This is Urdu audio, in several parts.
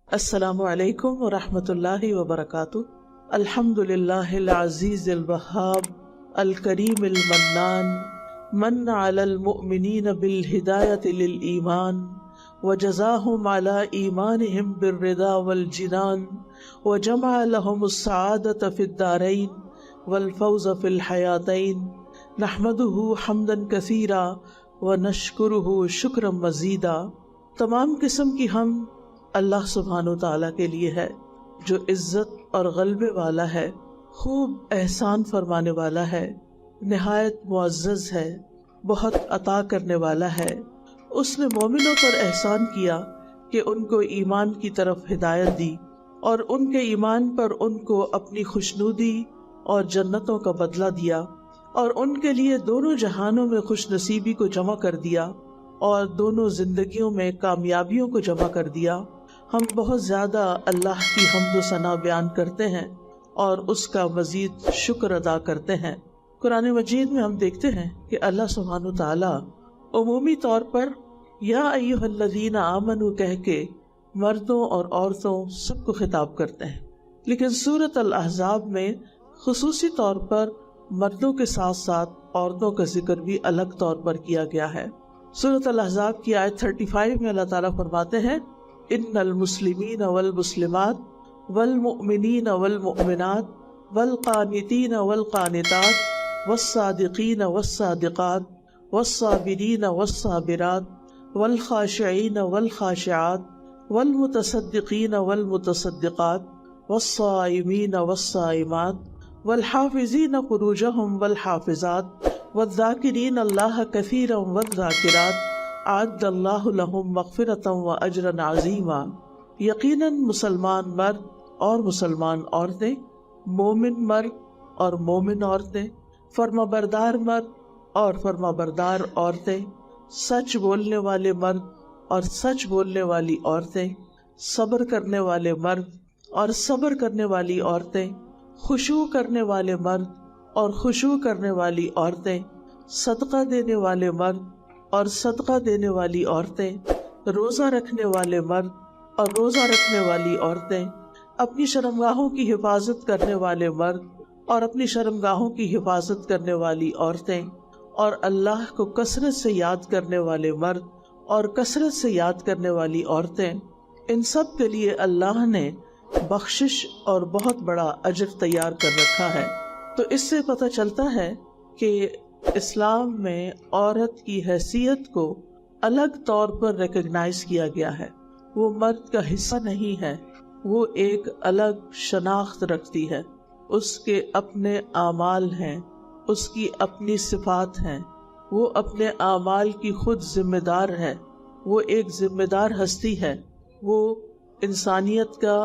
السلام علیکم ورحمۃ اللہ وبرکاتہ۔ الحمد للہ العزیز الوہاب الکریم المنان من علی المؤمنین بالہدایۃ للایمان وجزاہم علی ایمانہم بالرضا والجنان وجمع لہم السعادۃ فی الدارین والفوز فی الحیاتین نحمدہ حمدا کثیرا ونشکرہ شکرا مزیدا۔ تمام قسم کی حمد اللہ سبحانہ و تعالیٰ کے لیے ہے جو عزت اور غلبے والا ہے، خوب احسان فرمانے والا ہے، نہایت معزز ہے، بہت عطا کرنے والا ہے۔ اس نے مومنوں پر احسان کیا کہ ان کو ایمان کی طرف ہدایت دی اور ان کے ایمان پر ان کو اپنی خوشنودی اور جنتوں کا بدلہ دیا، اور ان کے لیے دونوں جہانوں میں خوش نصیبی کو جمع کر دیا اور دونوں زندگیوں میں کامیابیوں کو جمع کر دیا۔ ہم بہت زیادہ اللہ کی حمد و ثنا بیان کرتے ہیں اور اس کا مزید شکر ادا کرتے ہیں۔ قرآن مجید میں ہم دیکھتے ہیں کہ اللہ سبحانہ وتعالیٰ عمومی طور پر یا ایھا الذین آمنوا کہہ کے مردوں اور عورتوں سب کو خطاب کرتے ہیں، لیکن سورۃ الاحزاب میں خصوصی طور پر مردوں کے ساتھ ساتھ عورتوں کا ذکر بھی الگ طور پر کیا گیا ہے۔ سورۃ الاحزاب کی آیت 35 میں اللہ تعالیٰ فرماتے ہیں ان المسلمین والمسلمات والمؤمنین والمؤمنات والقانتین والقانتات والصادقین والصادقات والصابرین والصابرات والخاشعین والخاشعات والمتصدقین والمتصدقات والصائمین والصائمات والحافظین فروجہم والحافظات والذاکرین اللہ کثیرا والذاکرات اعد اللہ لہم مغفرۃ واجرا عظیما۔ یقیناً مسلمان مرد اور مسلمان عورتیں، مومن مرد اور مومن عورتیں، فرما بردار مرد اور فرما بردار عورتیں، سچ بولنے والے مرد اور سچ بولنے والی عورتیں، صبر کرنے والے مرد اور صبر کرنے والی عورتیں، خشوع کرنے والے مرد اور خشوع کرنے والی عورتیں، صدقہ دینے والے مرد اور صدقہ دینے والی عورتیں، روزہ رکھنے والے مرد اور روزہ رکھنے والی عورتیں، اپنی شرمگاہوں کی حفاظت کرنے والے مرد اور اپنی شرمگاہوں کی حفاظت کرنے والی عورتیں، اور اللہ کو کثرت سے یاد کرنے والے مرد اور کثرت سے یاد کرنے والی عورتیں، ان سب کے لیے اللہ نے بخشش اور بہت بڑا اجر تیار کر رکھا ہے۔ تو اس سے پتہ چلتا ہے کہ اسلام میں عورت کی حیثیت کو الگ طور پر ریکگنائز کیا گیا ہے، وہ مرد کا حصہ نہیں ہے، وہ ایک الگ شناخت رکھتی ہے، اس کے اپنے اعمال ہیں، اس کی اپنی صفات ہیں، وہ اپنے اعمال کی خود ذمہ دار ہے، وہ ایک ذمہ دار ہستی ہے، وہ انسانیت کا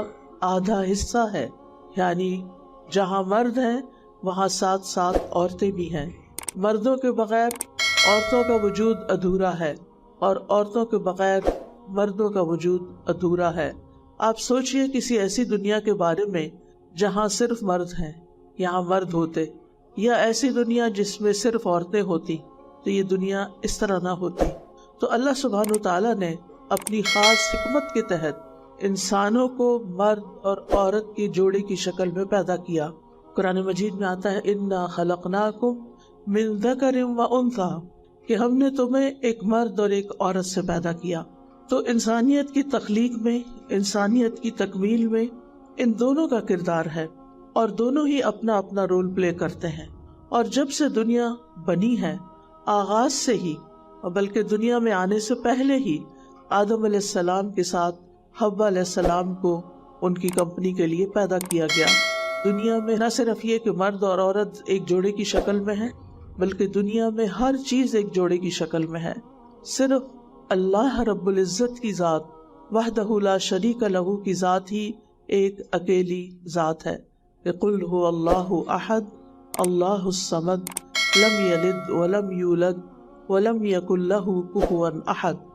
آدھا حصہ ہے، یعنی جہاں مرد ہیں وہاں ساتھ ساتھ عورتیں بھی ہیں۔ مردوں کے بغیر عورتوں کا وجود ادھورا ہے اور عورتوں کے بغیر مردوں کا وجود ادھورا ہے۔ آپ سوچئے کسی ایسی دنیا کے بارے میں جہاں صرف مرد ہیں، یہاں مرد ہوتے، یا ایسی دنیا جس میں صرف عورتیں ہوتی، تو یہ دنیا اس طرح نہ ہوتی۔ تو اللہ سبحانہ وتعالیٰ نے اپنی خاص حکمت کے تحت انسانوں کو مرد اور عورت کی جوڑی کی شکل میں پیدا کیا۔ قرآن مجید میں آتا ہے انا خلقناکم من ذکر و انثی، کہ ہم نے تمہیں ایک مرد اور ایک عورت سے پیدا کیا۔ تو انسانیت کی تخلیق میں، انسانیت کی تکمیل میں ان دونوں کا کردار ہے، اور دونوں ہی اپنا اپنا رول پلے کرتے ہیں۔ اور جب سے دنیا بنی ہے، آغاز سے ہی، بلکہ دنیا میں آنے سے پہلے ہی، آدم علیہ السلام کے ساتھ حوا علیہ السلام کو ان کی کمپنی کے لیے پیدا کیا گیا۔ دنیا میں نہ صرف یہ کہ مرد اور عورت ایک جوڑے کی شکل میں ہے، بلکہ دنیا میں ہر چیز ایک جوڑے کی شکل میں ہے۔ صرف اللہ رب العزت کی ذات وحدہ لا شریک لہ کی ذات ہی ایک اکیلی ذات ہے۔ قل هو اللہ احد اللہ الصمد لم یلد ولم یولد ولم یکن لہ کفوا احد۔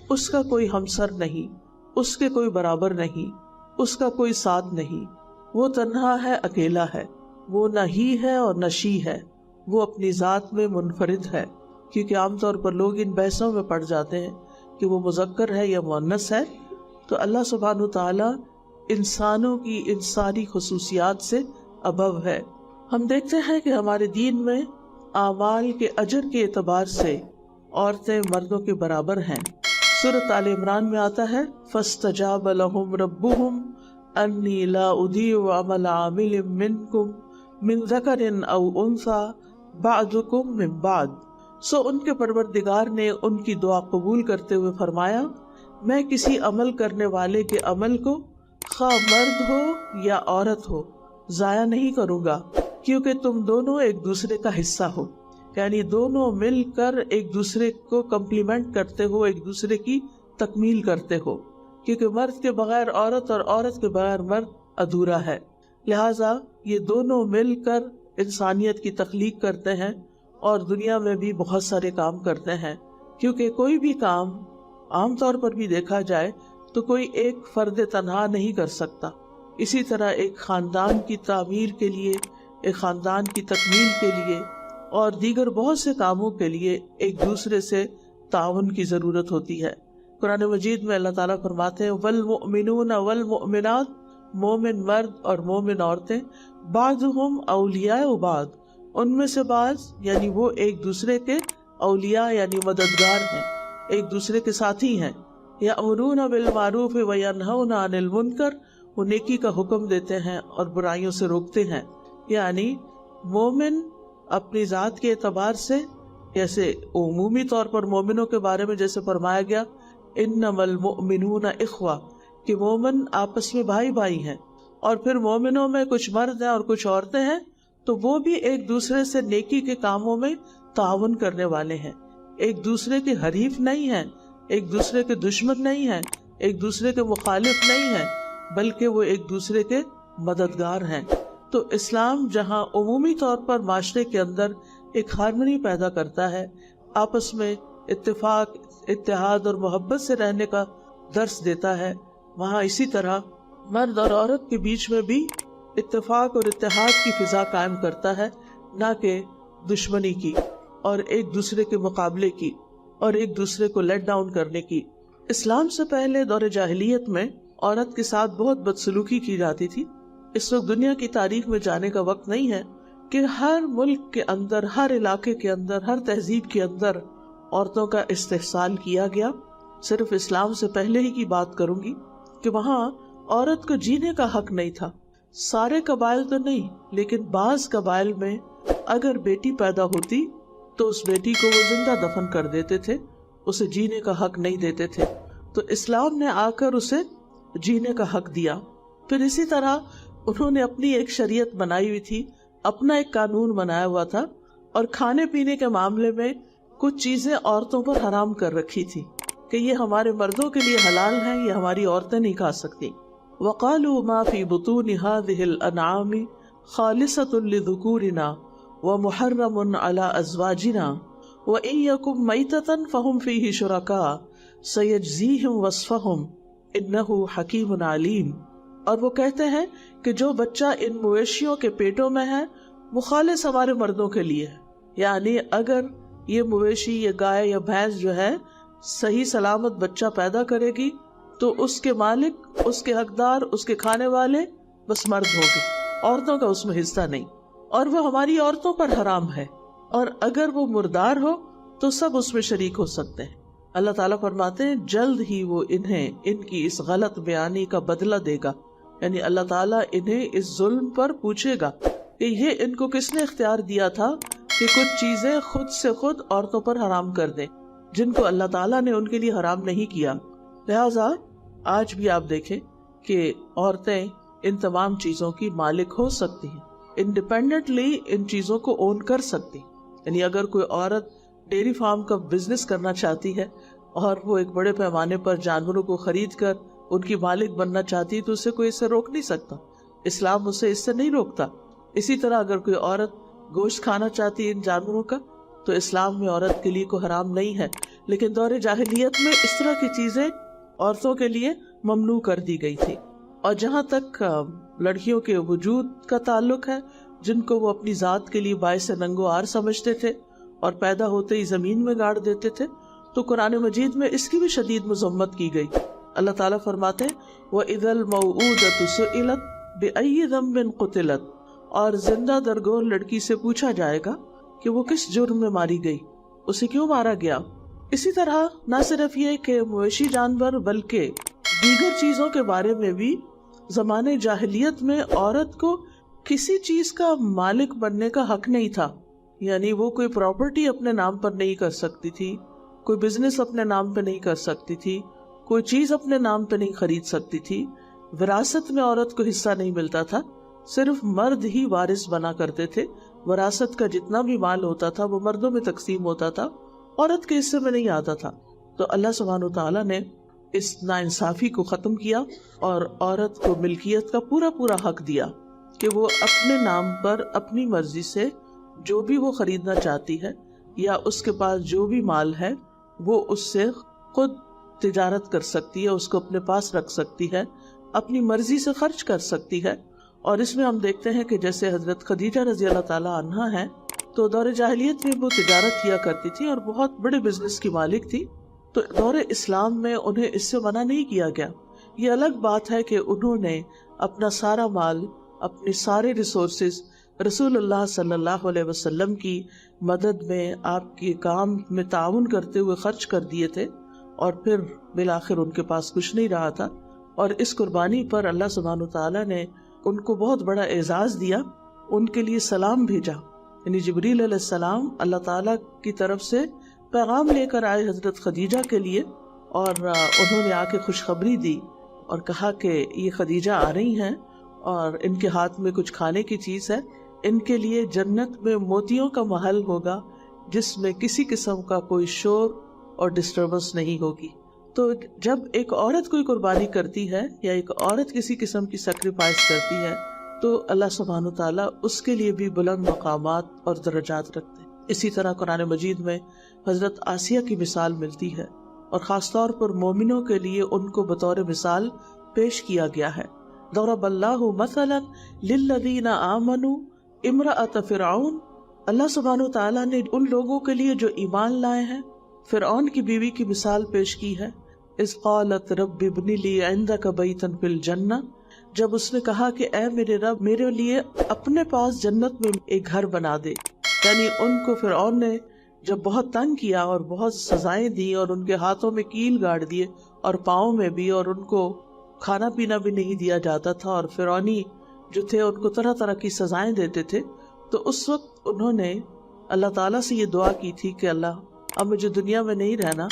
اس کا کوئی ہمسر نہیں، اس کے کوئی برابر نہیں، اس کا کوئی ساتھ نہیں، وہ تنہا ہے، اکیلا ہے، وہ نہ ہی ہے اور نہ شی ہے، وہ اپنی ذات میں منفرد ہے۔ کیونکہ عام طور پر لوگ ان بحثوں میں پڑ جاتے ہیں کہ وہ مذکر ہے یا مؤنث ہے، تو اللہ سبحانہ و تعالیٰ انسانوں کی ان ساری خصوصیات سے ابو ہے۔ ہم دیکھتے ہیں کہ ہمارے دین میں اعمال کے اجر کے اعتبار سے عورتیں مردوں کے برابر ہیں۔ سورۃ آل عمران میں آتا ہے فاستجاب لهم ربهم انی لا اضیع عمل عامل منکم من ذکر او انثی بعضکم من بعض۔ سو ان کے پروردگار نے ان کی دعا قبول کرتے ہوئے فرمایا میں کسی عمل کرنے والے کے عمل کو خواہ مرد ہو یا عورت ہو ضائع نہیں کروں گا، کیونکہ تم دونوں ایک دوسرے کا حصہ ہو، یعنی دونوں مل کر ایک دوسرے کو کمپلیمنٹ کرتے ہو، ایک دوسرے کی تکمیل کرتے ہو، کیونکہ مرد کے بغیر عورت اور عورت کے بغیر مرد ادھورا ہے۔ لہٰذا یہ دونوں مل کر انسانیت کی تخلیق کرتے ہیں اور دنیا میں بھی بہت سارے کام کرتے ہیں، کیونکہ کوئی بھی کام عام طور پر بھی دیکھا جائے تو کوئی ایک فرد تنہا نہیں کر سکتا۔ اسی طرح ایک خاندان کی تعمیر کے لیے، ایک خاندان کی تکمیل کے لیے اور دیگر بہت سے کاموں کے لیے ایک دوسرے سے تعاون کی ضرورت ہوتی ہے۔ قرآن مجید میں اللہ تعالیٰ فرماتے ہیں والمؤمنون والمؤمنات، مومن مرد اور مومن عورتیں بعضهم اولیاء بعض، ان میں سے بعض یعنی وہ ایک دوسرے کے اولیاء یعنی مددگار ہیں، ایک دوسرے کے ساتھی ہیں۔ یأمرون بالمعروف وینہون عن المنکر، وہ نیکی کا حکم دیتے ہیں اور برائیوں سے روکتے ہیں۔ یعنی مومن اپنی ذات کے اعتبار سے، جیسے عمومی طور پر مومنوں کے بارے میں جیسے فرمایا گیا انما المؤمنون اخوہ، کہ مومن آپس میں بھائی بھائی ہیں، اور پھر مومنوں میں کچھ مرد ہیں اور کچھ عورتیں ہیں تو وہ بھی ایک دوسرے سے نیکی کے کاموں میں تعاون کرنے والے ہیں، ایک دوسرے کے حریف نہیں ہیں، ایک دوسرے کے دشمن نہیں ہیں، ایک دوسرے کے مخالف نہیں ہیں، بلکہ وہ ایک دوسرے کے مددگار ہیں۔ تو اسلام جہاں عمومی طور پر معاشرے کے اندر ایک ہارمنی پیدا کرتا ہے، آپس میں اتفاق، اتحاد اور محبت سے رہنے کا درس دیتا ہے، وہاں اسی طرح مرد اور عورت کے بیچ میں بھی اتفاق اور اتحاد کی فضا قائم کرتا ہے، نہ کہ دشمنی کی اور ایک دوسرے کے مقابلے کی اور ایک دوسرے کو لیٹ ڈاؤن کرنے کی۔ اسلام سے پہلے دور جاہلیت میں عورت کے ساتھ بہت بدسلوکی کی جاتی تھی۔ اس وقت دنیا کی تاریخ میں جانے کا وقت نہیں ہے کہ ہر ملک کے اندر، ہر علاقے کے اندر، ہر تہذیب کے اندر عورتوں کا استحصال کیا گیا۔ صرف اسلام سے پہلے ہی کی بات کروں گی کہ وہاں عورت کو جینے کا حق نہیں تھا۔ سارے قبائل تو نہیں، لیکن بعض قبائل میں اگر بیٹی پیدا ہوتی تو اس بیٹی کو وہ زندہ دفن کر دیتے تھے، اسے جینے کا حق نہیں دیتے تھے۔ تو اسلام نے آ کر اسے جینے کا حق دیا۔ پھر اسی طرح انہوں نے اپنی ایک شریعت بنائی ہوئی تھی، اپنا ایک قانون بنایا ہوا تھا، اور کھانے پینے کے معاملے میں کچھ چیزیں عورتوں پر حرام کر رکھی تھی کہ یہ ہمارے مردوں کے لیے حلال ہیں، یہ ہماری عورتیں نہیں کھا سکتی۔ وَقَالُوا مَا فِي بُطُونِ هَٰذِهِ الْأَنْعَامِ خَالِصَةٌ لِذُكُورِنَا وَمُحَرَّمٌ عَلَىٰ أَزْوَاجِنَا وَإِن يَكُن مَيْتَةً فَهُمْ فِيهِ شُرَكَاءُ سَيَجْزِيهِمْ وَصْفَهُمْ إِنَّهُ حَكِيمٌ عَلِيمٌ۔ اور وہ کہتے ہیں کہ جو بچہ ان مویشیوں کے پیٹوں میں ہے وہ خالص ہمارے مردوں کے لیے ہے، یعنی اگر یہ مویشی، یہ گائے یا بھینس جو ہے صحیح سلامت بچہ پیدا کرے گی تو اس کے مالک، اس کے حقدار، اس کے کھانے والے بس مرد ہوگے، عورتوں کا اس میں حصہ نہیں، اور وہ ہماری عورتوں پر حرام ہے، اور اگر وہ مردار ہو تو سب اس میں شریک ہو سکتے ہیں۔ اللہ تعالیٰ فرماتے ہیں جلد ہی وہ انہیں ان کی اس غلط بیانی کا بدلہ دے گا، یعنی اللہ تعالیٰ انہیں اس ظلم پر پوچھے گا کہ یہ ان کو کس نے اختیار دیا تھا کہ کچھ چیزیں خود سے خود عورتوں پر حرام کر دیں جن کو اللہ تعالیٰ نے ان کے لیے حرام نہیں کیا۔ لہٰذا آج بھی آپ دیکھیں کہ عورتیں ان تمام چیزوں کی مالک ہو سکتی ہیں، انڈیپینڈنٹلی ان چیزوں کو اون کر سکتی، یعنی اگر کوئی عورت ڈیری فارم کا بزنس کرنا چاہتی ہے اور وہ ایک بڑے پیمانے پر جانوروں کو خرید کر ان کی مالک بننا چاہتی ہے تو اسے کوئی اسے روک نہیں سکتا، اسلام اسے اس سے نہیں روکتا۔ اسی طرح اگر کوئی عورت گوشت کھانا چاہتی ہے ان جانوروں کا تو اسلام میں عورت کے لیے کوئی حرام نہیں ہے، لیکن دور جاہلیت میں اس طرح کی چیزیں عورتوں کے لیے ممنوع کر دی گئی تھی۔ اور جہاں تک لڑکیوں کے وجود کا تعلق ہے جن کو وہ اپنی ذات کے لیے باعث ننگو آر سمجھتے تھے اور پیدا ہوتے ہی زمین میں گاڑ دیتے تھے، تو قرآن مجید میں اس کی بھی شدید مذمت کی گئی۔ اللہ تعالیٰ فرماتے ہیں وَإِذَا الْمَوْءُودَةُ سُئِلَتْ بِأَيِّ ذَنبٍ قُتِلَتْ، اور زندہ درگور لڑکی سے پوچھا جائے گا کہ وہ کس جرم میں ماری گئی، اسے کیوں مارا گیا۔ اسی طرح نہ صرف یہ کہ مویشی جانور بلکہ دیگر چیزوں کے بارے میں بھی زمانے جاہلیت میں عورت کو کسی چیز کا مالک بننے کا حق نہیں تھا، یعنی وہ کوئی پراپرٹی اپنے نام پر نہیں کر سکتی تھی، کوئی بزنس اپنے نام پہ نہیں کر سکتی تھی، کوئی چیز اپنے نام پہ نہیں خرید سکتی تھی، وراثت میں عورت کو حصہ نہیں ملتا تھا، صرف مرد ہی وارث بنا کرتے تھے، وراثت کا جتنا بھی مال ہوتا تھا وہ مردوں میں تقسیم ہوتا تھا، عورت کے حصے میں نہیں آتا تھا۔ تو اللہ سبحانہ تعالیٰ نے اس ناانصافی کو ختم کیا اور عورت کو ملکیت کا پورا پورا حق دیا کہ وہ اپنے نام پر اپنی مرضی سے جو بھی وہ خریدنا چاہتی ہے یا اس کے پاس جو بھی مال ہے وہ اس سے خود تجارت کر سکتی ہے، اس کو اپنے پاس رکھ سکتی ہے، اپنی مرضی سے خرچ کر سکتی ہے۔ اور اس میں ہم دیکھتے ہیں کہ جیسے حضرت خدیجہ رضی اللہ تعالیٰ عنہا ہیں تو دور جاہلیت میں وہ تجارت کیا کرتی تھی اور بہت بڑے بزنس کی مالک تھی، تو دور اسلام میں انہیں اس سے منع نہیں کیا گیا۔ یہ الگ بات ہے کہ انہوں نے اپنا سارا مال، اپنی سارے ریسورسز رسول اللہ صلی اللہ علیہ وسلم کی مدد میں، آپ کے کام میں تعاون کرتے ہوئے خرچ کر دیے تھے، اور پھر بالآخر ان کے پاس کچھ نہیں رہا تھا، اور اس قربانی پر اللہ سبحانہ تعالیٰ نے ان کو بہت بڑا اعزاز دیا، ان کے لیے سلام بھیجا، یعنی جبریل علیہ السلام اللہ تعالیٰ کی طرف سے پیغام لے کر آئے حضرت خدیجہ کے لیے، اور انہوں نے آ کے خوشخبری دی اور کہا کہ یہ خدیجہ آ رہی ہیں اور ان کے ہاتھ میں کچھ کھانے کی چیز ہے، ان کے لیے جنت میں موتیوں کا محل ہوگا جس میں کسی قسم کا کوئی شور اور ڈسٹربنس نہیں ہوگی۔ تو جب ایک عورت کوئی قربانی کرتی ہے یا ایک عورت کسی قسم کی سیکریفائس کرتی ہے تو اللہ سبحانہ تعالیٰ اس کے لیے بھی بلند مقامات اور درجات رکھتے ہیں۔ اسی طرح قرآن مجید میں حضرت آسیہ کی مثال ملتی ہے، اور خاص طور پر مومنوں کے لیے ان کو بطور مثال پیش کیا گیا ہے۔ ضرب اللہ مثلا للذین آمنوا امرأۃ فرعون، اللہ سبحانہ تعالیٰ نے ان لوگوں کے لیے جو ایمان لائے ہیں فرعون کی بیوی کی مثال پیش کی ہے۔ اذ قالت رب ابن لی عندک بیتا فی الجنہ، جب اس نے کہا کہ اے میرے رب میرے لیے اپنے پاس جنت میں ایک گھر بنا دے، یعنی ان کو فرعون نے جب بہت تنگ کیا اور بہت سزائیں دی اور ان کے ہاتھوں میں کیل گاڑ دیے اور پاؤں میں بھی، اور ان کو کھانا پینا بھی نہیں دیا جاتا تھا، اور فرعونی جو تھے ان کو طرح طرح کی سزائیں دیتے تھے، تو اس وقت انہوں نے اللہ تعالیٰ سے یہ دعا کی تھی کہ اللہ اب مجھے دنیا میں نہیں رہنا،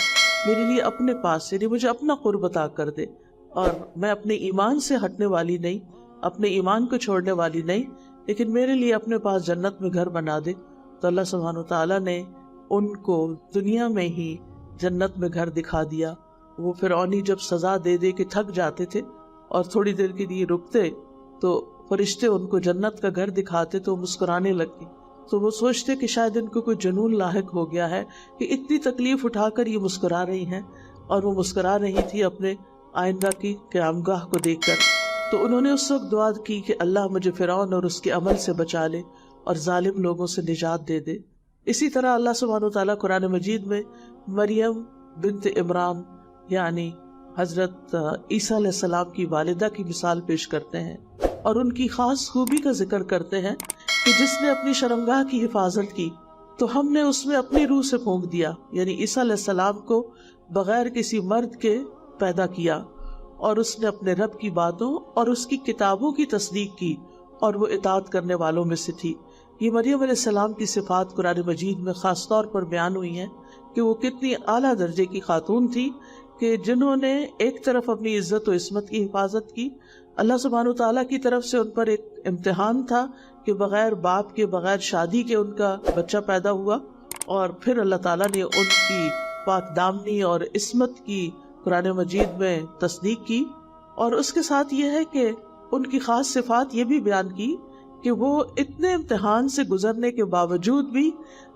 میرے لیے اپنے پاس یعنی مجھے اپنا قرب عطا کر دے، اور میں اپنے ایمان سے ہٹنے والی نہیں، اپنے ایمان کو چھوڑنے والی نہیں، لیکن میرے لیے اپنے پاس جنت میں گھر بنا دے۔ تو اللہ سبحانہ تعالیٰ نے ان کو دنیا میں ہی جنت میں گھر دکھا دیا۔ وہ فرعونی جب سزا دے دے کے تھک جاتے تھے اور تھوڑی دیر کے لیے رکتے تو فرشتے ان کو جنت کا گھر دکھاتے تو مسکرانے لگتے، تو وہ سوچتے کہ شاید ان کو کوئی جنون لاحق ہو گیا ہے کہ اتنی تکلیف اٹھا کر یہ مسکرا رہی ہیں، اور وہ مسکرا رہی تھی اپنے آئندہ کی قیامگاہ کو دیکھ کر۔ تو انہوں نے اس وقت دعا کی کہ اللہ مجھے فرعون اور اس کے عمل سے بچا لے اور ظالم لوگوں سے نجات دے دے۔ اسی طرح اللہ سبحانہ وتعالیٰ قرآن مجید میں مریم بنت عمران یعنی حضرت عیسیٰ علیہ السلام کی والدہ کی مثال پیش کرتے ہیں، اور ان کی خاص خوبی کا ذکر کرتے ہیں کہ جس نے اپنی شرمگاہ کی حفاظت کی تو ہم نے اس میں اپنی روح سے پھونک دیا، یعنی عیسیٰ علیہ السلام کو بغیر کسی مرد کے پیدا کیا، اور اس نے اپنے رب کی باتوں اور اس کی کتابوں کی تصدیق کی، اور وہ اطاعت کرنے والوں میں سے تھی۔ یہ مریم علیہ السلام کی صفات قرآن مجید میں خاص طور پر بیان ہوئی ہیں کہ وہ کتنی اعلیٰ درجے کی خاتون تھی کہ جنہوں نے ایک طرف اپنی عزت و عصمت کی حفاظت کی، اللہ سبحانہ تعالیٰ کی طرف سے ان پر ایک امتحان تھا کہ بغیر باپ کے بغیر شادی کے ان کا بچہ پیدا ہوا، اور پھر اللہ تعالیٰ نے ان کی پاک دامنی اور عصمت کی قرآن مجید میں تصدیق کی، اور اس کے ساتھ یہ ہے کہ ان کی خاص صفات یہ بھی بیان کی کہ وہ اتنے امتحان سے گزرنے کے باوجود بھی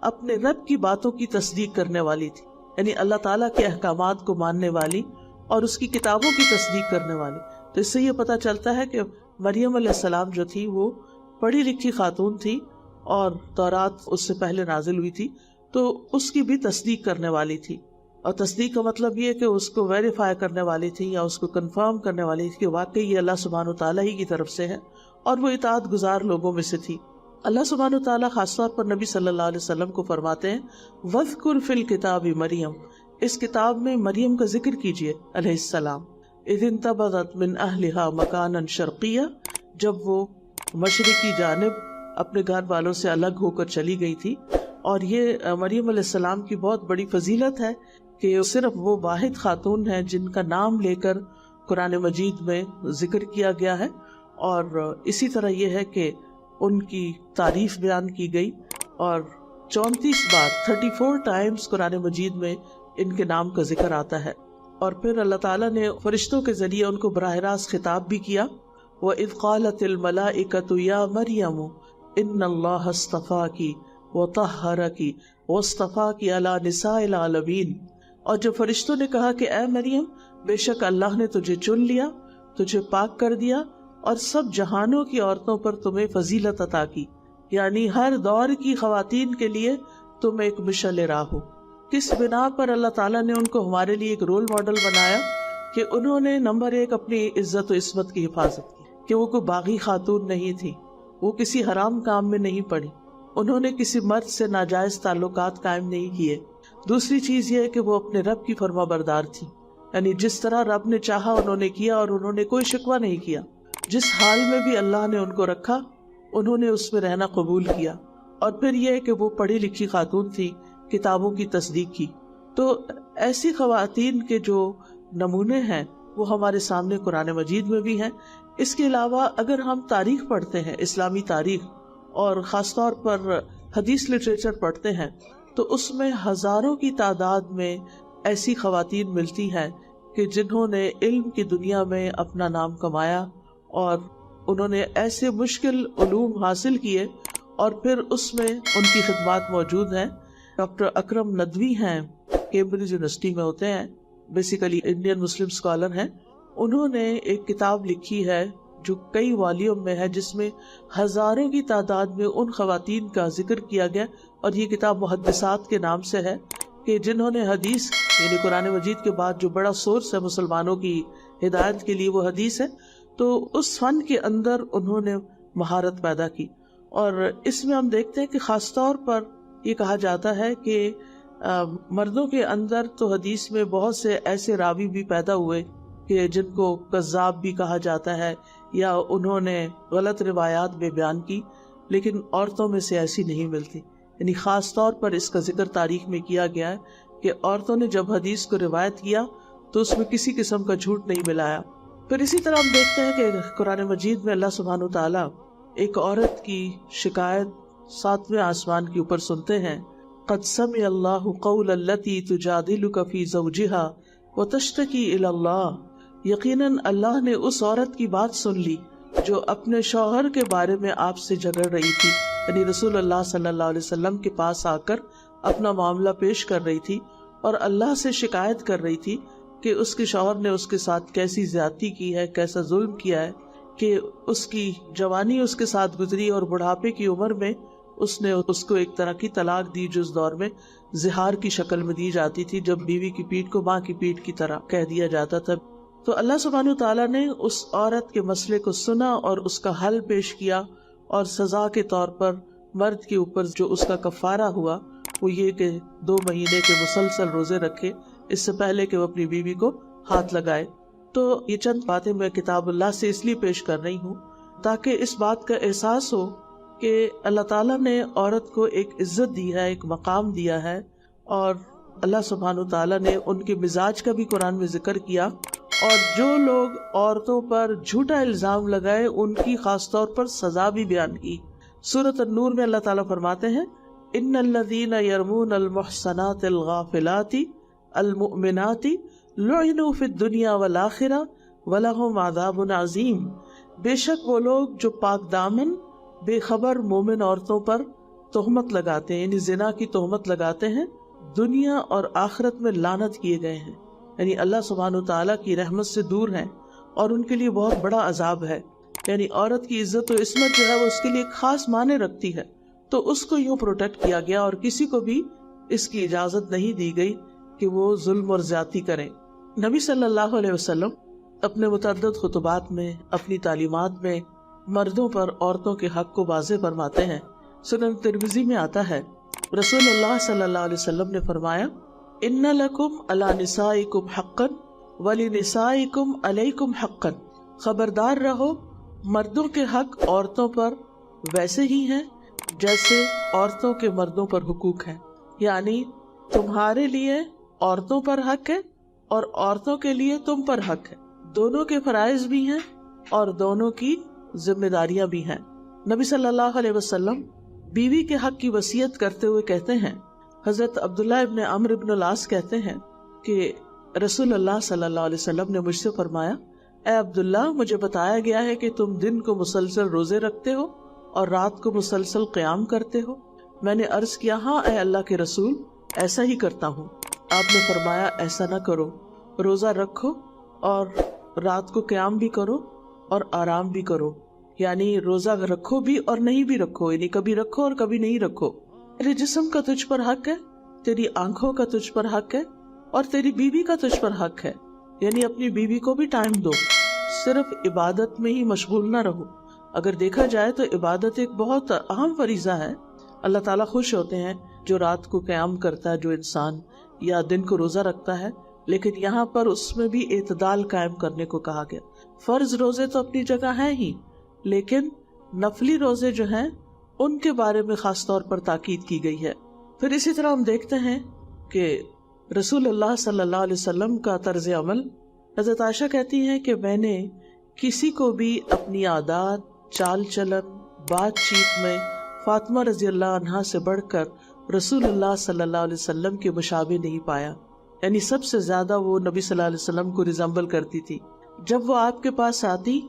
اپنے رب کی باتوں کی تصدیق کرنے والی تھی، یعنی اللہ تعالیٰ کے احکامات کو ماننے والی اور اس کی کتابوں کی تصدیق کرنے والی۔ تو اس سے یہ پتہ چلتا ہے کہ مریم علیہ السلام جو تھی وہ پڑھی لکھی خاتون تھی، اور تورات اس سے پہلے نازل ہوئی تھی تو اس کی بھی تصدیق کرنے والی تھی۔ اور تصدیق کا مطلب یہ کہ اس کو ویریفائی کرنے والی تھی یا اس کو کنفرم کرنے والی تھی کہ واقعی یہ اللہ سبحانہ وتعالیٰ ہی کی طرف سے ہے، اور وہ اطاعت گزار لوگوں میں سے تھی۔ اللہ سبحانہ وتعالیٰ خاص طور پر نبی صلی اللہ علیہ وسلم کو فرماتے ہیں وَاذْكُرْ فِي الْكِتَابِ مریم، اس کتاب میں مریم کا ذکر کیجیے علیہ السلام، اذ انتبذت من اہلہا مکانا شرقیہ، جب وہ مشرقی جانب اپنے گھر والوں سے الگ ہو کر چلی گئی تھی۔ اور یہ مریم علیہ السلام کی بہت بڑی فضیلت ہے کہ صرف وہ واحد خاتون ہیں جن کا نام لے کر قرآن مجید میں ذکر کیا گیا ہے، اور اسی طرح یہ ہے کہ ان کی تعریف بیان کی گئی، اور 34 بار 34 ٹائمز قرآن مجید میں ان کے نام کا ذکر آتا ہے۔ اور پھر اللہ تعالیٰ نے فرشتوں کے ذریعے ان کو براہ راست خطاب بھی کیا، وَإِذْ قَالَتِ الْمَلَائِكَةُ يَا مَرْيَمُ إِنَّ اللَّهَ اصْطَفَاكِ وَطَهَّرَكِ وَاصْطَفَاكِ عَلَى نِسَاءِ الْعَالَمِينَ، اور جب فرشتوں نے کہا کہ اے مریم، بے شک اللہ نے تجھے چن لیا، تجھے پاک کر دیا، اور سب جہانوں کی عورتوں پر تمہیں فضیلت عطا کی، یعنی ہر دور کی خواتین کے لیے تم ایک مشعل راہ ہو۔ کس بنا پر اللہ تعالیٰ نے ان کو ہمارے لیے ایک رول ماڈل بنایا کہ انہوں نے نمبر 1 اپنی عزت و عصمت کی حفاظت کی، کہ وہ کوئی باغی خاتون نہیں تھی، وہ کسی حرام کام میں نہیں پڑی، انہوں نے کسی مرد سے ناجائز تعلقات قائم نہیں کیے۔ دوسری چیز یہ ہے کہ وہ اپنے رب کی فرما بردار تھی، یعنی جس طرح رب نے چاہا انہوں نے کیا، اور انہوں نے کوئی شکوہ نہیں کیا، جس حال میں بھی اللہ نے ان کو رکھا انہوں نے اس میں رہنا قبول کیا۔ اور پھر یہ ہے کہ وہ پڑھی لکھی خاتون تھی، کتابوں کی تصدیق کی۔ تو ایسی خواتین کے جو نمونے ہیں وہ ہمارے سامنے قرآن مجید میں بھی ہیں۔ اس کے علاوہ اگر ہم تاریخ پڑھتے ہیں، اسلامی تاریخ، اور خاص طور پر حدیث لٹریچر پڑھتے ہیں، تو اس میں ہزاروں کی تعداد میں ایسی خواتین ملتی ہیں کہ جنہوں نے علم کی دنیا میں اپنا نام کمایا، اور انہوں نے ایسے مشکل علوم حاصل کیے، اور پھر اس میں ان کی خدمات موجود ہیں۔ ڈاکٹر اکرم ندوی ہیں، کیمبرج یونیورسٹی میں ہوتے ہیں، بیسیکلی انڈین مسلم اسکالر ہیں۔ انہوں نے ایک کتاب لکھی ہے جو کئی والیوم میں ہے، جس میں ہزاروں کی تعداد میں ان خواتین کا ذکر کیا گیا، اور یہ کتاب محدثات کے نام سے ہے کہ جنہوں نے حدیث، یعنی قرآن مجید کے بعد جو بڑا سورس ہے مسلمانوں کی ہدایت کے لیے وہ حدیث ہے، تو اس فن کے اندر انہوں نے مہارت پیدا کی۔ اور اس میں ہم دیکھتے ہیں کہ خاص طور پر یہ کہا جاتا ہے کہ مردوں کے اندر تو حدیث میں بہت سے ایسے راوی بھی پیدا ہوئے کہ جن کو کذاب بھی کہا جاتا ہے، یا انہوں نے غلط روایات بھی بیان کی، لیکن عورتوں میں سے ایسی نہیں ملتی۔ یعنی خاص طور پر اس کا ذکر تاریخ میں کیا گیا ہے کہ عورتوں نے جب حدیث کو روایت کیا تو اس میں کسی قسم کا جھوٹ نہیں ملایا۔ پھر اسی طرح ہم دیکھتے ہیں کہ قرآن مجید میں اللہ سبحانہ وتعالیٰ ایک عورت کی شکایت 7ویں آسمان کے اوپر سنتے ہیں، قد سمع اللہ قول التی تجادلک فی زوجہا وتشتکی الی اللہ، یقیناً اللہ نے اس عورت کی بات سن لی جو اپنے شوہر کے بارے میں آپ سے جھگڑ رہی تھی، یعنی رسول اللہ صلی اللہ علیہ وسلم کے پاس آ کر اپنا معاملہ پیش کر رہی تھی، اور اللہ سے شکایت کر رہی تھی کہ اس کے شوہر نے اس کے ساتھ کیسی زیادتی کی ہے، کیسا ظلم کیا ہے، کہ اس کی جوانی اس کے ساتھ گزری اور بڑھاپے کی عمر میں اس نے اس کو ایک طرح کی طلاق دی، جو اس دور میں زہار کی شکل میں دی جاتی تھی، جب بیوی کی پیٹھ کو ماں کی پیٹھ کی طرح کہہ دیا جاتا تھا۔ تو اللہ سبحانہ تعالیٰ نے اس عورت کے مسئلے کو سنا اور اس کا حل پیش کیا، اور سزا کے طور پر مرد کے اوپر جو اس کا کفارہ ہوا وہ یہ کہ 2 مہینے کے مسلسل روزے رکھے، اس سے پہلے کہ وہ اپنی بیوی کو ہاتھ لگائے۔ تو یہ چند باتیں میں کتاب اللہ سے اس لیے پیش کر رہی ہوں تاکہ اس بات کا احساس ہو کہ اللہ تعالیٰ نے عورت کو ایک عزت دی ہے، ایک مقام دیا ہے، اور اللہ سبحانہ تعالیٰ نے ان کے مزاج کا بھی قرآن میں ذکر کیا، اور جو لوگ عورتوں پر جھوٹا الزام لگائے ان کی خاص طور پر سزا بھی بیان کی۔ سورۃ النور میں اللہ تعالیٰ فرماتے ہیں ان الذین یرمون المحصنات الغافلات المؤمنات لعنوا فی الدنیا والآخرہ ولہم عذاب عظیم، بے شک وہ لوگ جو پاک دامن بے خبر مومن عورتوں پر تہمت لگاتے ہیں، یعنی زنا کی تہمت لگاتے ہیں، دنیا اور آخرت میں لعنت کیے گئے ہیں، یعنی اللہ سبحانہ تعالیٰ کی رحمت سے دور ہیں، اور ان کے لیے بہت بڑا عذاب ہے۔ یعنی عورت کی عزت و عصمت جو ہے وہ اس کے لیے ایک خاص معنی رکھتی ہے، تو اس کو یوں پروٹیکٹ کیا گیا، اور کسی کو بھی اس کی اجازت نہیں دی گئی کہ وہ ظلم اور زیادتی کریں۔ نبی صلی اللہ علیہ وسلم اپنے متعدد خطبات میں، اپنی تعلیمات میں مردوں پر عورتوں کے حق کو واضح فرماتے ہیں۔ سنن ترمذی میں آتا ہے، رسول اللہ صلی اللہ علیہ وسلم نے فرمایا، ان لکم علی نسائکم حقا ولنسائکم علیکم حقا، خبردار رہو مردوں کے حق عورتوں پر ویسے ہی ہیں جیسے عورتوں کے مردوں پر حقوق ہیں، یعنی تمہارے لیے عورتوں پر حق ہے اور عورتوں کے لیے تم پر حق ہے، دونوں کے فرائض بھی ہیں اور دونوں کی ذمہ داریاں بھی ہیں۔ نبی صلی اللہ علیہ وسلم بیوی کے حق کی وصیت کرتے ہوئے کہتے ہیں، حضرت عبداللہ ابن عمرو ابن العاص کہتے ہیں کہ رسول اللہ صلی اللہ علیہ وسلم نے مجھ سے فرمایا، اے عبداللہ، مجھے بتایا گیا ہے کہ تم دن کو مسلسل روزے رکھتے ہو اور رات کو مسلسل قیام کرتے ہو۔ میں نے عرض کیا، ہاں اے اللہ کے رسول، ایسا ہی کرتا ہوں۔ آپ نے فرمایا، ایسا نہ کرو، روزہ رکھو اور رات کو قیام بھی کرو اور آرام بھی کرو، یعنی روزہ رکھو بھی اور نہیں بھی رکھو، یعنی کبھی رکھو اور کبھی نہیں رکھو۔ تیرے جسم کا تجھ پر حق ہے، تیری آنکھوں کا تجھ پر حق ہے اور تیری بیوی کا تجھ پر حق ہے، یعنی اپنی بیوی کو بھی ٹائم دو، صرف عبادت میں ہی مشغول نہ رہو۔ اگر دیکھا جائے تو عبادت ایک بہت اہم فریضہ ہے۔ اللہ تعالیٰ خوش ہوتے ہیں جو رات کو قیام کرتا ہے، جو انسان یا دن کو روزہ رکھتا ہے، لیکن یہاں پر اس میں بھی اعتدال قائم کرنے کو کہا گیا۔ فرض روزے تو اپنی جگہ ہیں ہی، لیکن نفلی روزے جو ہیں ان کے بارے میں خاص طور پر تاکید کی گئی ہے۔ پھر اسی طرح ہم دیکھتے ہیں کہ رسول اللہ صلی اللہ علیہ وسلم کا طرز عمل، حضرت عائشہ کہتی ہیں کہ میں نے کسی کو بھی اپنی عادات، چال چلن، بات چیت میں فاطمہ رضی اللہ عنہا سے بڑھ کر رسول اللہ صلی اللہ علیہ وسلم کے مشابہ نہیں پایا، یعنی سب سے زیادہ وہ نبی صلی اللہ علیہ وسلم کو ریزمبل کرتی تھی۔ جب وہ آپ کے پاس آتی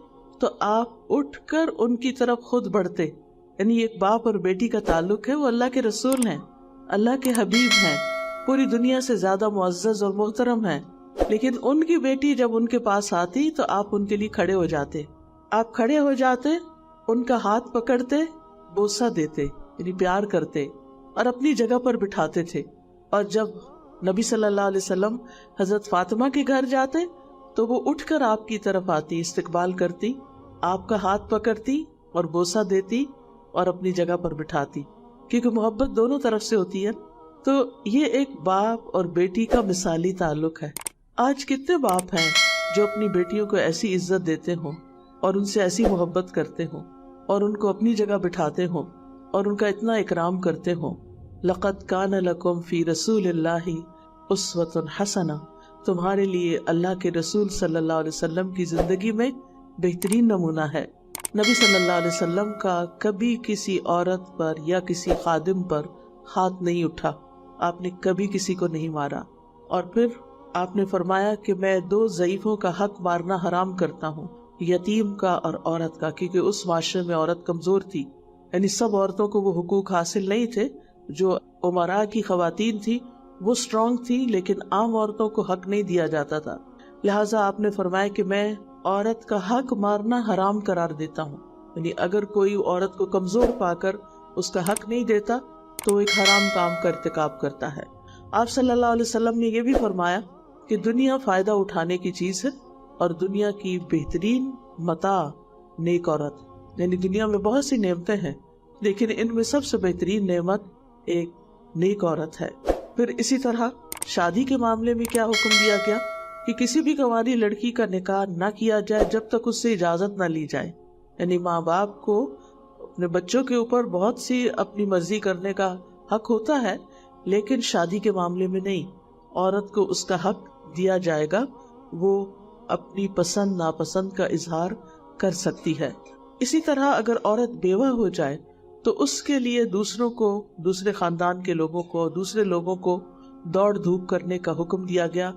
تو آپ اٹھ کر ان کی طرف خود بڑھتے، یعنی ایک باپ اور بیٹی کا تعلق ہے، وہ اللہ کے رسول ہیں، اللہ کے حبیب ہیں، پوری دنیا سے زیادہ معزز اور محترم ہیں، لیکن ان کی بیٹی جب ان کے پاس آتی تو آپ ان کے لیے کھڑے ہو جاتے، آپ کھڑے ہو جاتے، ان کا ہاتھ پکڑتے، بوسہ دیتے، یعنی پیار کرتے اور اپنی جگہ پر بٹھاتے تھے۔ اور جب نبی صلی اللہ علیہ وسلم حضرت فاطمہ کے گھر جاتے تو وہ اٹھ کر آپ کی طرف آتی، استقبال کرتی، آپ کا ہاتھ پکڑتی اور بوسہ دیتی اور اپنی جگہ پر بٹھاتی، کیونکہ محبت دونوں طرف سے ہوتی ہے۔ تو یہ ایک باپ اور بیٹی کا مثالی تعلق ہے۔ آج کتنے باپ ہیں جو اپنی بیٹیوں کو ایسی عزت دیتے ہوں اور ان سے ایسی محبت کرتے ہوں اور ان کو اپنی جگہ بٹھاتے ہوں اور ان کا اتنا اکرام کرتے ہوں۔ لَقَدْ كَانَ لَكُمْ فِي رَسُولِ اللَّهِ أُسْوَةٌ حَسَنَةٌ، تمہارے لیے اللہ کے رسول صلی اللہ علیہ وسلم کی زندگی میں بہترین نمونہ ہے۔ نبی صلی اللہ علیہ وسلم کا کبھی کسی عورت پر یا کسی خادم پر ہاتھ نہیں اٹھا، آپ نے کبھی کسی کو نہیں مارا، اور پھر آپ نے فرمایا کہ میں دو ضعیفوں کا حق مارنا حرام کرتا ہوں، یتیم کا اور عورت کا، کیونکہ اس معاشرے میں عورت کمزور تھی، یعنی سب عورتوں کو وہ حقوق حاصل نہیں تھے۔ جو امراء کی خواتین تھی وہ اسٹرانگ تھی، لیکن عام عورتوں کو حق نہیں دیا جاتا تھا، لہٰذا آپ نے فرمایا کہ میں عورت کا حق مارنا حرام قرار دیتا ہوں، یعنی اگر کوئی عورت کو کمزور پا کر اس کا حق نہیں دیتا تو وہ ایک حرام کام کا ارتکاب کرتا ہے۔ آپ صلی اللہ علیہ وسلم نے یہ بھی فرمایا کہ دنیا فائدہ اٹھانے کی چیز ہے اور دنیا کی بہترین متاع نیک عورت، یعنی دنیا میں بہت سی نعمتیں ہیں لیکن ان میں سب سے بہترین نعمت ایک نیک عورت ہے۔ پھر اسی طرح شادی کے معاملے میں کیا حکم دیا گیا کہ کسی بھی کنواری لڑکی کا نکاح نہ کیا جائے جب تک اس سے اجازت نہ لی جائے، یعنی ماں باپ کو اپنے بچوں کے اوپر بہت سی اپنی مرضی کرنے کا حق ہوتا ہے، لیکن شادی کے معاملے میں نہیں، عورت کو اس کا حق دیا جائے گا، وہ اپنی پسند ناپسند کا اظہار کر سکتی ہے۔ اسی طرح اگر عورت بیوہ ہو جائے تو اس کے لیے دوسروں کو، دوسرے خاندان کے لوگوں کو، دوسرے لوگوں کو دوڑ دھوپ کرنے کا حکم دیا گیا۔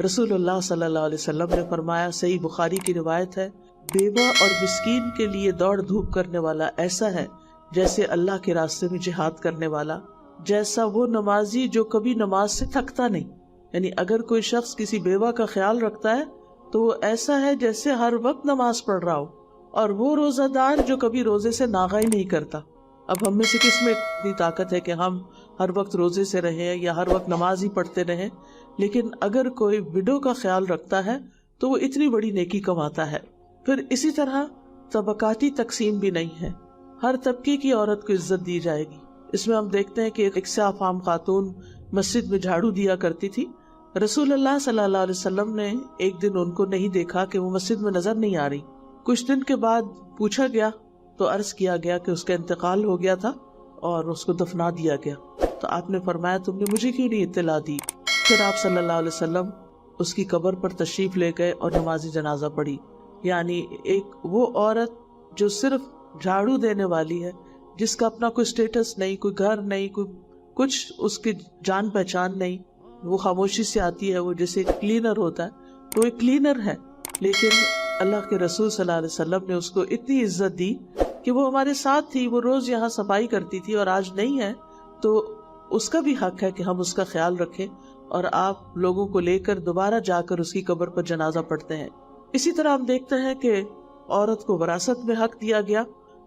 رسول اللہ صلی اللہ علیہ وسلم نے فرمایا، صحیح بخاری کی روایت ہے، بیوہ اور مسکین کے لیے دوڑ دھوپ کرنے والا ایسا ہے جیسے اللہ کے راستے میں جہاد کرنے والا، جیسا وہ نمازی جو کبھی نماز سے تھکتا نہیں، یعنی اگر کوئی شخص کسی بیوہ کا خیال رکھتا ہے تو وہ ایسا ہے جیسے ہر وقت نماز پڑھ رہا ہو، اور وہ روزہ دار جو کبھی روزے سے ناغہ ہی نہیں کرتا۔ اب ہم میں سے کس میں اتنی طاقت ہے کہ ہم ہر وقت روزے سے رہیں یا ہر وقت نماز ہی پڑھتے رہیں، لیکن اگر کوئی وڈو کا خیال رکھتا ہے تو وہ اتنی بڑی نیکی کماتا ہے۔ پھر اسی طرح طبقاتی تقسیم بھی نہیں ہے، ہر طبقے کی عورت کو عزت دی جائے گی۔ اس میں ہم دیکھتے ہیں کہ ایک سیاہ فام خاتون مسجد میں جھاڑو دیا کرتی تھی، رسول اللہ صلی اللہ علیہ وسلم نے ایک دن ان کو نہیں دیکھا کہ وہ مسجد میں نظر نہیں آ رہی۔ کچھ دن کے بعد پوچھا گیا تو عرض کیا گیا کہ اس کا انتقال ہو گیا تھا اور اس کو دفنا دیا گیا۔ تو آپ نے فرمایا تم نے مجھے کیوں نہیں اطلاع دی؟ پھر آپ صلی اللہ علیہ وسلم اس کی قبر پر تشریف لے گئے اور نماز جنازہ پڑھی۔ یعنی ایک وہ عورت جو صرف جھاڑو دینے والی ہے، جس کا اپنا کوئی سٹیٹس نہیں، کوئی گھر نہیں، کوئی کچھ اس کی جان پہچان نہیں، وہ خاموشی سے آتی ہے، وہ جیسے کلینر ہوتا ہے تو ایک کلینر ہے، لیکن اللہ کے رسول صلی اللہ علیہ وسلم نے اس کو اتنی عزت دی کہ وہ ہمارے ساتھ تھی، وہ روز یہاں صفائی کرتی تھی اور آج نہیں ہے، تو اس کا بھی حق ہے کہ ہم اس کا خیال رکھیں اور آپ لوگوں کو لے کر دوبارہ جا کر اس کی قبر پر جنازہ پڑھتے ہیں۔ اسی طرح ہم دیکھتے ہیں کہ عورت کو وراثت میں حق دیا گیا،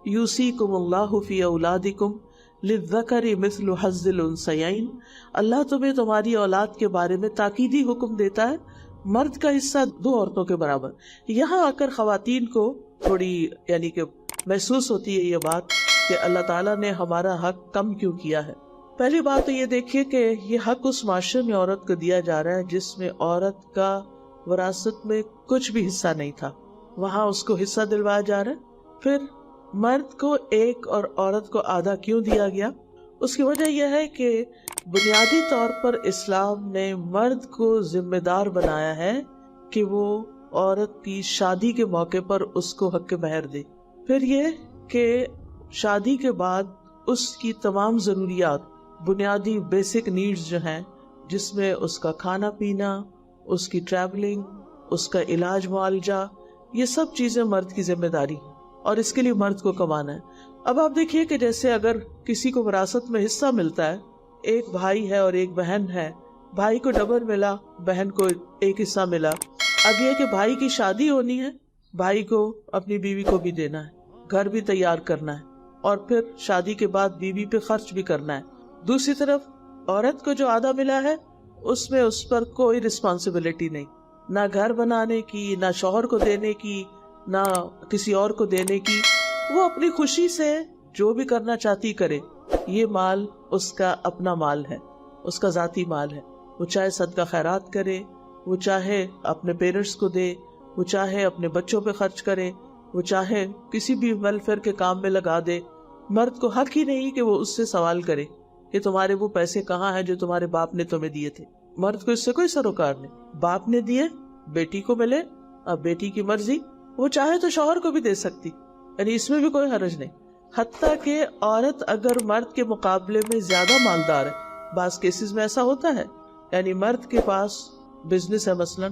یوصیکم اللہ فی اولادکم للذکر مثل حظ الانثیین، اللہ تمہیں تمہاری اولاد کے بارے میں تاکیدی حکم دیتا ہے مرد کا حصہ دو عورتوں کے برابر۔ یہاں آ کر خواتین کو تھوڑی یعنی کہ محسوس ہوتی ہے یہ بات کہ اللہ تعالیٰ نے ہمارا حق کم کیوں کیا ہے۔ پہلی بات تو یہ دیکھیے کہ یہ حق اس معاشرے میں عورت کو دیا جا رہا ہے جس میں عورت کا وراثت میں کچھ بھی حصہ نہیں تھا، وہاں اس کو حصہ دلوایا جا رہا ہے۔ پھر مرد کو ایک اور عورت کو آدھا کیوں دیا گیا؟ اس کی وجہ یہ ہے کہ بنیادی طور پر اسلام نے مرد کو ذمہ دار بنایا ہے کہ وہ عورت کی شادی کے موقع پر اس کو حق مہر دے۔ پھر یہ کہ شادی کے بعد اس کی تمام ضروریات، بنیادی بیسک نیڈز جو ہیں، جس میں اس کا کھانا پینا، اس کی ٹریولنگ، اس کا علاج معالجہ، یہ سب چیزیں مرد کی ذمہ داری ہیں اور اس کے لیے مرد کو کمانا ہے۔ اب آپ دیکھیے کہ جیسے اگر کسی کو وراثت میں حصہ ملتا ہے، ایک بھائی ہے اور ایک بہن ہے، بھائی کو ڈبل ملا، بہن کو ایک حصہ ملا۔ اب یہ کہ بھائی کی شادی ہونی ہے، بھائی کو اپنی بیوی کو بھی دینا ہے، گھر بھی تیار کرنا ہے اور پھر شادی کے بعد بیوی پہ خرچ بھی کرنا ہے۔ دوسری طرف عورت کو جو آدھا ملا ہے اس میں اس پر کوئی رسپانسبلٹی نہیں، نہ گھر بنانے کی، نہ شوہر کو دینے کی، نہ کسی اور کو دینے کی، وہ اپنی خوشی سے جو بھی کرنا چاہتی کرے۔ یہ مال اس کا اپنا مال ہے، اس کا ذاتی مال ہے، وہ چاہے صدقہ خیرات کرے، وہ چاہے اپنے پیرنٹس کو دے، وہ چاہے اپنے بچوں پہ خرچ کرے، وہ چاہے کسی بھی ویلفیئر کے کام میں لگا دے۔ مرد کو حق ہی نہیں کہ وہ اس سے سوال کرے کہ تمہارے وہ پیسے کہاں ہیں جو تمہارے باپ نے تمہیں دیے تھے۔ مرد کو اس سے کوئی سروکار نہیں، باپ نے دیے بیٹی کو ملے، اب بیٹی کی مرضی، وہ چاہے تو شوہر کو بھی دے سکتی، یعنی اس میں بھی کوئی حرج نہیں۔ حتیٰ کہ عورت اگر مرد کے مقابلے میں زیادہ مالدار ہے، بعض کیسز میں ایسا ہوتا ہے، یعنی مرد کے پاس بزنس ہے مثلا،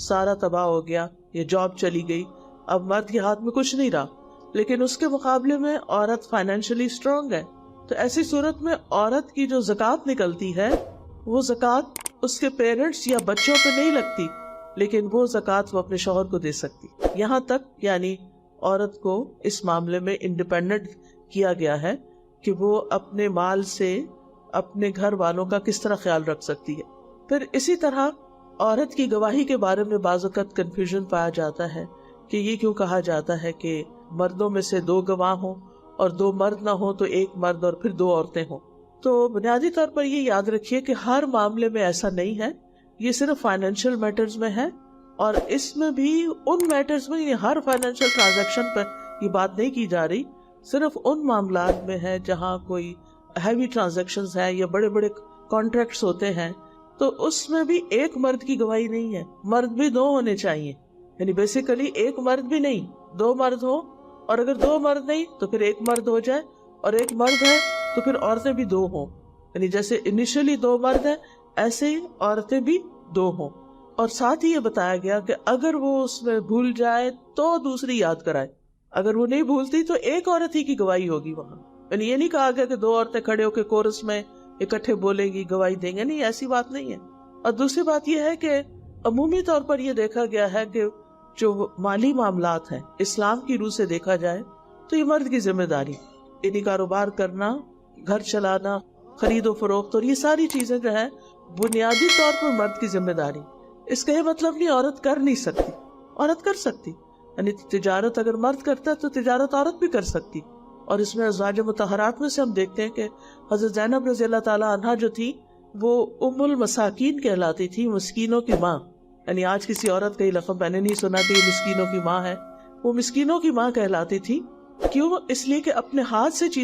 سارا تباہ ہو گیا، یہ جاب چلی گئی، اب مرد کے ہاتھ میں کچھ نہیں رہا، لیکن اس کے مقابلے میں عورت فائنینشلی اسٹرانگ ہے، تو ایسی صورت میں عورت کی جو زکوٰۃ نکلتی ہے وہ زکوٰۃ اس کے پیرنٹس یا بچوں پہ نہیں لگتی، لیکن وہ زکوٰۃ وہ اپنے شوہر کو دے سکتی۔ یہاں تک یعنی عورت کو اس معاملے میں انڈیپینڈنٹ کیا گیا ہے کہ وہ اپنے مال سے اپنے گھر والوں کا کس طرح خیال رکھ سکتی ہے۔ پھر اسی طرح عورت کی گواہی کے بارے میں بعض اوقات کنفیوژن پایا جاتا ہے کہ یہ کیوں کہا جاتا ہے کہ مردوں میں سے 2 گواہ ہوں اور 2 مرد نہ ہوں تو 1 مرد اور پھر 2 عورتیں ہوں۔ تو بنیادی طور پر یہ یاد رکھیے کہ ہر معاملے میں ایسا نہیں ہے، یہ صرف فائنینشیل میٹرز میں ہے، اور اس میں بھی ان میٹرز میں، یعنی ہر فائنینشیل ٹرانزیکشن پر یہ بات نہیں کی جا رہی، صرف ان معاملات میں ہے جہاں کوئی ہیوی ٹرانزیکشنز ہیں یا بڑے بڑے کانٹریکٹس ہوتے ہیں، تو اس میں بھی ایک مرد کی گواہی نہیں ہے، مرد بھی 2 ہونے چاہیے، یعنی بیسیکلی ایک مرد بھی نہیں، 2 مرد ہو، اور اگر 2 مرد نہیں تو پھر 1 مرد ہو جائے، اور 1 مرد ہے تو پھر عورتیں بھی 2 ہوں، یعنی جیسے انیشلی 2 مرد ہیں ایسے ہی عورتیں بھی 2 ہوں۔ اور ساتھ ہی یہ بتایا گیا کہ اگر وہ اس میں بھول جائے تو دوسری یاد کرائے، اگر وہ نہیں بھولتی تو ایک عورت ہی کی گواہی ہوگی وہاں، یعنی یہ نہیں کہا گیا کہ 2 عورتیں کھڑے ہو کے کورس میں اکٹھے بولیں گی، گواہی دیں گے، نہیں، ایسی بات نہیں ہے۔ اور دوسری بات یہ ہے کہ عمومی طور پر یہ دیکھا گیا ہے کہ جو مالی معاملات ہیں اسلام کی روح سے دیکھا جائے تو یہ مرد کی ذمہ داری، یعنی کاروبار کرنا، گھر چلانا، خرید و فروخت، اور یہ ساری چیزیں جو ہیں بنیادی طور پر مرد کی ذمہ داری. اس کا یہ مطلب نہیں عورت کر نہیں سکتی، عورت کر سکتی. یعنی تجارت اگر مرد کرتا ہے تو تجارت عورت بھی کر سکتی. اور اس میں ازواج مطہرات میں سے ہم دیکھتے ہیں کہ حضرت زینب رضی اللہ تعالی عنہا جو تھی وہ ام المساکین کہلاتی تھی، مسکینوں کی ماں. یعنی آج کسی عورت کا یہ لقب میں نے نہیں سنا کہ یہ مسکینوں کی ماں ہے. وہ مسکینوں کی ماں کہلاتی تھی. کیوں؟ اس لیے کہ اپنے ہاتھ سے چیز